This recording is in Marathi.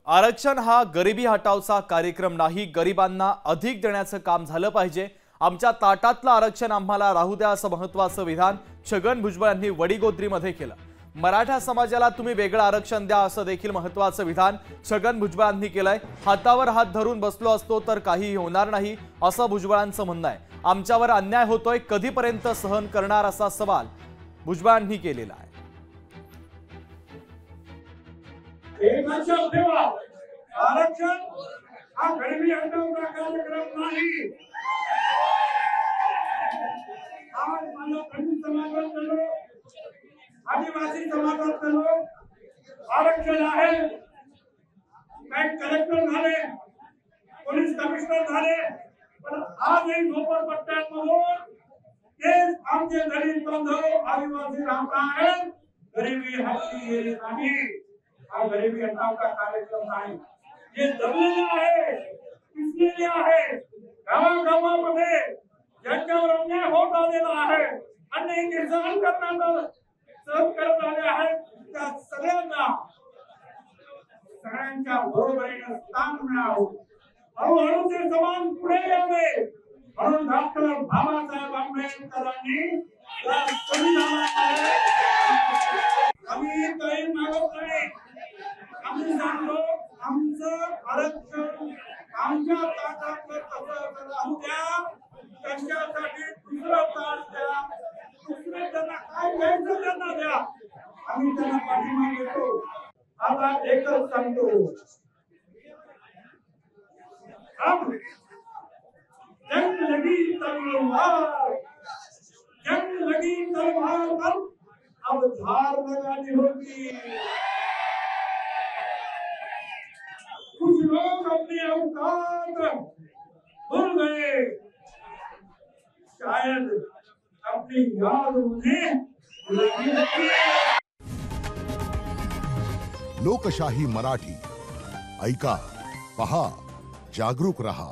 आरक्षण हा गरिबी हटावचा कार्यक्रम नाही, गरिबांना अधिक देण्याचं काम झालं पाहिजे। आमच्या ताटातलं आरक्षण आम्हाला राहू द्या असं महत्त्वाचं विधान छगन भुजबळ यांनी वडीगोद्रीमध्ये केलं। मराठा समाजाला तुम्ही वेगळं आरक्षण द्या असं देखील महत्त्वाचं विधान छगन भुजबळांनी केलंय। हातावर हात धरून बसलो असतो तर काही होणार नाही असं भुजबळांचं म्हणणं आहे। आमच्यावर अन्याय होतोय, कधीपर्यंत सहन करणार असा सवाल भुजबळांनी केलेला आहे। एक लक्षात ठेवा, आरक्षण हा गरिबी हटवण्याचा कार्यक्रम नाही। आज मला दलित समाजातले लोक, आदिवासी समाजातले लोक आरक्षण आहे, बँक कलेक्टर झाले, पोलीस कमिशनर झाले, पण आजही झोपडपट्ट्यांमधून ते आमचे दलित बांधव आदिवासी राहत आहेत। गरिबी हटली गेली नाही। हा गरिबी हटावचा कार्यक्रम नाही, जे जमलेले आहे, पिसलेले आहे, गावागावामध्ये ज्यांच्यावर अन्याय होत आलेला आहे, अन्याय सहन करत आले आहेत, त्या सगळ्यांच्या बरोबरीने स्थान मिळावं, हळूहळू ते समान पुढे यावे म्हणून डॉक्टर बाबासाहेब आंबेडकरांनी संविधानामध्ये आम्ही काही मागत नाही। आम्ही सांगतो आमचं आरक्षण आमच्या ताटातलं कसं राहू द्या, त्यांच्यासाठी दुसरं ताट द्या, दुसरे त्यांना काय घ्यायचं त्यांना द्या, आम्ही त्यांना पाठिंबा देतो। आता एकच सांगतो, अब जंग लगी तलवार, जंग लगी तलवार पर अब धार लगानी होगी। कुछ लोग अपनी औकात भूल गए, शायद अपनी याद उन्हें लगी है। लोकशाही मराठी ऐका, पहा, जागरूक रहा।